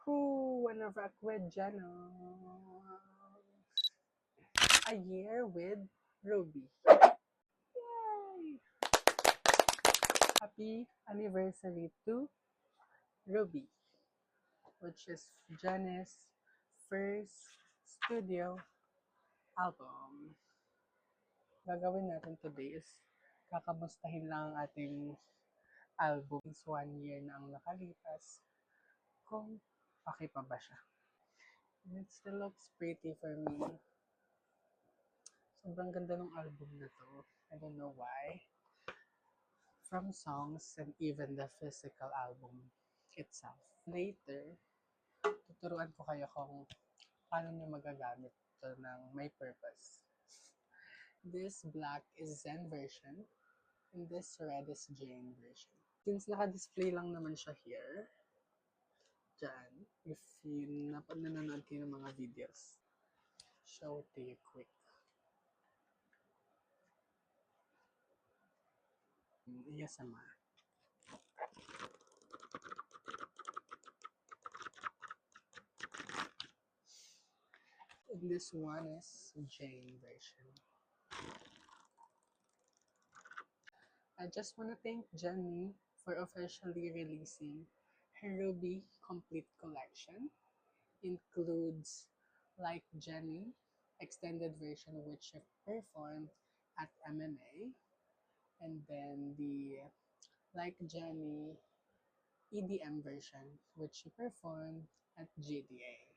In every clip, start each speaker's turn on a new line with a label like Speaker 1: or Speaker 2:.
Speaker 1: Who wanna rock with Jano? A year with Ruby. Yay! Happy anniversary to Ruby, which is Janice's first studio album. Gagawin natin today is kakamustahin lang ang ating album. Since 1 year na ang nakalipas, kung okay pa ba siya. And it still looks pretty for me. Sobrang ganda ng album na to. I don't know why. From songs and even the physical album itself. Later, tuturuan ko kayo kung paano nyo magagamit ito ng may purpose. This black is Zen version, and this red is Jane version. Since naka-display lang naman siya here, dyan, if you nanonood kayo ng mga videos, show to you quick. Iyasama. And this one is Jane version. I just want to thank Jenny for officially releasing her Ruby Complete Collection. Includes Like Jenny extended version which she performed at MMA, and then the Like Jenny EDM version which she performed at GDA,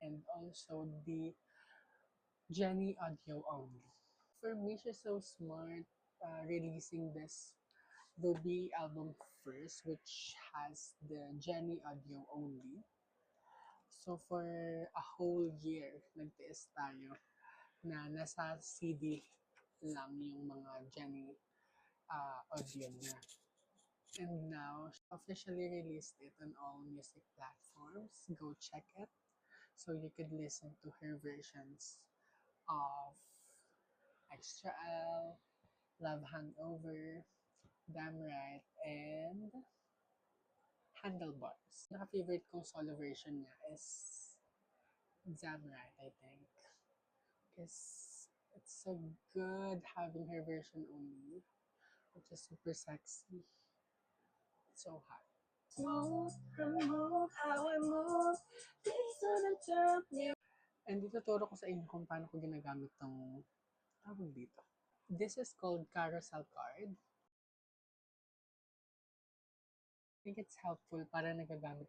Speaker 1: and also the Jenny audio only. For me, she's so smart releasing this Ruby album first, which has the Jenny audio only. So for a whole year, nagtiis tayo na nasa CD lang yung mga Jenny audio niya. And now, she officially released it on all music platforms. Go check it so you could listen to her versions of Extra L, Love Hangover, Damn Right, and Handlebars. Naka-favorite kong solo version niya is Damn Right, I think. Because it's so good having her version only, which is super sexy. It's so hot. And ituturo ko sa inyo kung paano ko ginagamit tong tawag dito. This is called carousel card. I think it's helpful para nagagamit